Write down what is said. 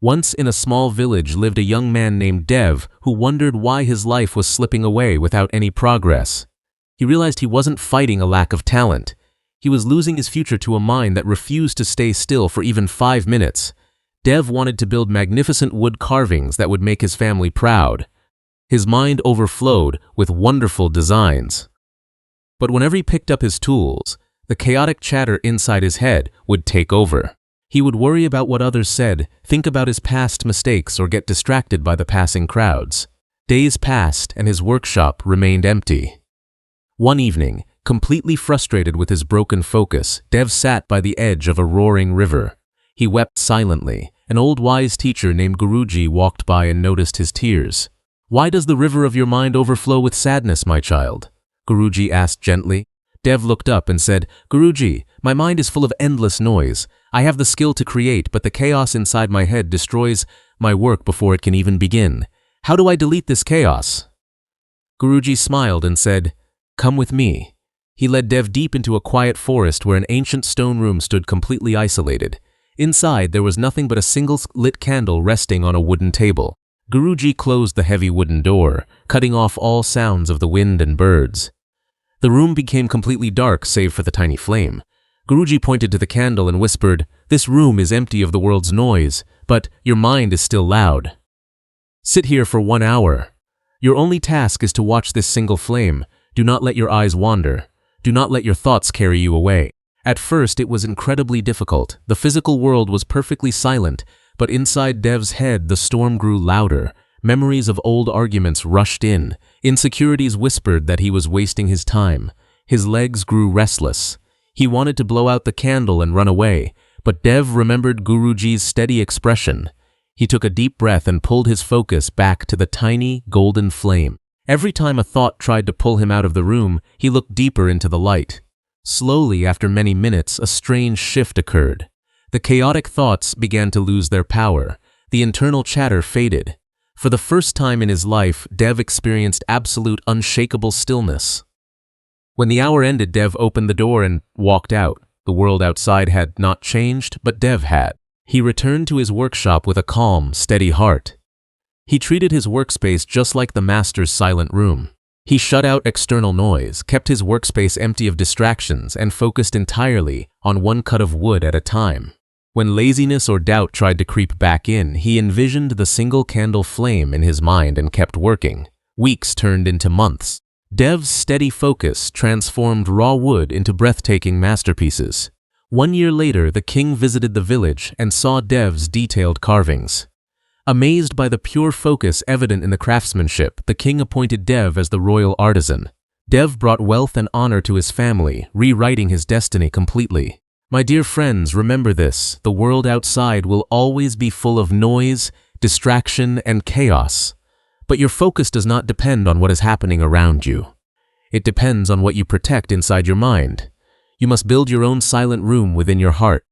Once in a small village lived a young man named Dev who wondered why his life was slipping away without any progress. He realized he wasn't fighting a lack of talent. He was losing his future to a mind that refused to stay still for even 5 minutes. Dev wanted to build magnificent wood carvings that would make his family proud. His mind overflowed with wonderful designs. But whenever he picked up his tools, the chaotic chatter inside his head would take over. He would worry about what others said, think about his past mistakes, or get distracted by the passing crowds. Days passed and his workshop remained empty. One evening, completely frustrated with his broken focus, Dev sat by the edge of a roaring river. He wept silently. An old wise teacher named Guruji walked by and noticed his tears. "Why does the river of your mind overflow with sadness, my child?" Guruji asked gently. Dev looked up and said, "Guruji, my mind is full of endless noise. I have the skill to create, but the chaos inside my head destroys my work before it can even begin. How do I delete this chaos?" Guruji smiled and said, "Come with me." He led Dev deep into a quiet forest where an ancient stone room stood completely isolated. Inside, there was nothing but a single lit candle resting on a wooden table. Guruji closed the heavy wooden door, cutting off all sounds of the wind and birds. The room became completely dark save for the tiny flame. Guruji pointed to the candle and whispered, "This room is empty of the world's noise, but your mind is still loud. Sit here for 1 hour. Your only task is to watch this single flame. Do not let your eyes wander. Do not let your thoughts carry you away." At first, it was incredibly difficult. The physical world was perfectly silent, but inside Dev's head, the storm grew louder. Memories of old arguments rushed in. Insecurities whispered that he was wasting his time. His legs grew restless. He wanted to blow out the candle and run away, but Dev remembered Guruji's steady expression. He took a deep breath and pulled his focus back to the tiny, golden flame. Every time a thought tried to pull him out of the room, he looked deeper into the light. Slowly, after many minutes, a strange shift occurred. The chaotic thoughts began to lose their power. The internal chatter faded. For the first time in his life, Dev experienced absolute, unshakable stillness. When the hour ended, Dev opened the door and walked out. The world outside had not changed, but Dev had. He returned to his workshop with a calm, steady heart. He treated his workspace just like the master's silent room. He shut out external noise, kept his workspace empty of distractions, and focused entirely on one cut of wood at a time. When laziness or doubt tried to creep back in, he envisioned the single candle flame in his mind and kept working. Weeks turned into months. Dev's steady focus transformed raw wood into breathtaking masterpieces. 1 year later, the king visited the village and saw Dev's detailed carvings. Amazed by the pure focus evident in the craftsmanship, the king appointed Dev as the royal artisan. Dev brought wealth and honor to his family, rewriting his destiny completely. My dear friends, remember this: the world outside will always be full of noise, distraction, and chaos. But your focus does not depend on what is happening around you. It depends on what you protect inside your mind. You must build your own silent room within your heart.